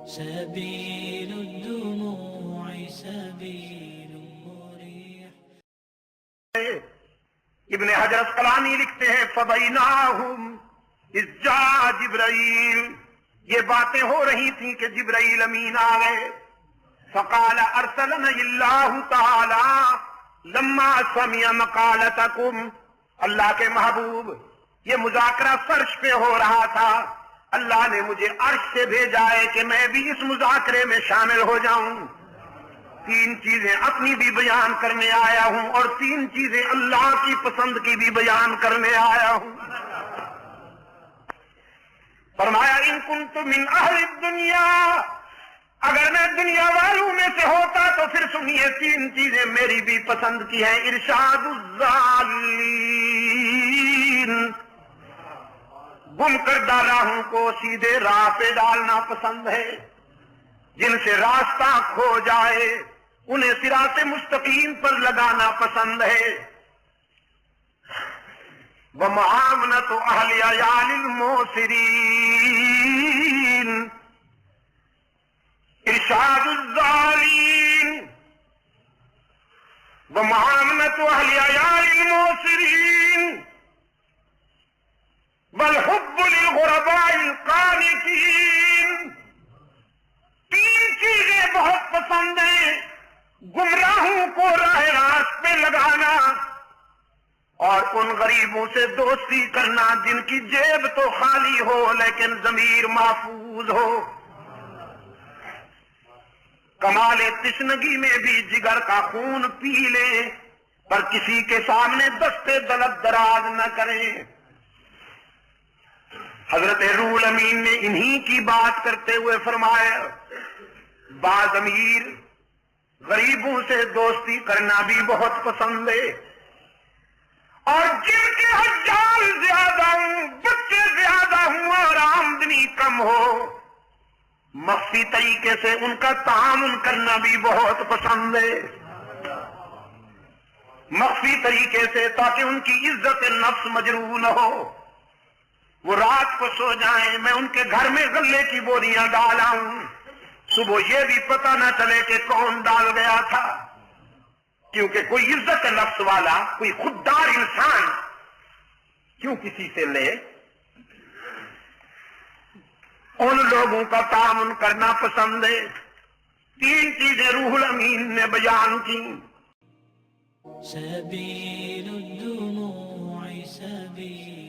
سبيل الدموع سبيل مريح. ابن حجر اسقلانی لکھتے ہیں فَبَيْنَاهُمْ إِذْ جَاءَ جِبْرَائِیل، یہ باتیں ہو رہی تھیں کہ جبرائیل امین آ گئے. فَقَالَ أَرْسَلَنِيَ اللَّهُ تَعَالَى لَمَّا سَمِعَ مَقَالَتَكُمْ، اللہ کے محبوب یہ مذاکرہ فرش پہ ہو رہا تھا، اللہ نے مجھے عرش سے بھیجا ہے کہ میں بھی اس مذاکرے میں شامل ہو جاؤں. 3 چیزیں اپنی بھی بیان کرنے آیا ہوں اور 3 چیزیں اللہ کی پسند کی بھی بیان کرنے آیا ہوں. فرمایا ان کنت من اہل الدنیا، اگر میں دنیا والوں میں سے ہوتا تو پھر سنیے 3 چیزیں میری بھی پسند کی ہیں. ارشاد الضالین، گم کردہ راہوں کو سیدھے راہ پہ ڈالنا پسند ہے. جن سے راستہ کھو جائے انہیں صراط مستقیم پر لگانا پسند ہے. وَمُعَامَلَةُ أَهْلِ عِيَالِ الْمُوسِرِينَ، ارشاد الضالین. وَمُعَامَلَةُ أَهْلِ عِيَالِ الْمُوسِرِينَ وَالْحُبُّ لِلْغُرَبَاءِ الْقَانِتِينَ. 3 چیزیں بہت پسند ہیں، گمراہوں کو راہ راست پہ لگانا اور ان غریبوں سے دوستی کرنا جن کی جیب تو خالی ہو لیکن ضمیر محفوظ ہو. کمال تشنگی میں بھی جگر کا خون پی لے پر کسی کے سامنے دستے دلت دراز نہ کریں. حضرت روح الامین نے انہی کی بات کرتے ہوئے فرمایا بعض امیر غریبوں سے دوستی کرنا بھی بہت پسند ہے، اور جن کے حجال زیادہ ہوں، بچے زیادہ ہوں اور آمدنی کم ہو، مخفی طریقے سے ان کا تعامل کرنا بھی بہت پسند ہے. مخفی طریقے سے، تاکہ ان کی عزت نفس مجروح نہ ہو. وہ رات کو سو جائیں، میں ان کے گھر میں غلے کی بوریاں ڈال آؤں، صبح یہ بھی پتہ نہ چلے کہ کون ڈال گیا تھا. کیونکہ کوئی عزت نفس والا، کوئی خوددار انسان کیوں کسی سے لے؟ ان لوگوں کا تعاون کرنا پسند ہے. 3 چیزیں روح الامین نے بیان کی. سبيل الدموع سبيل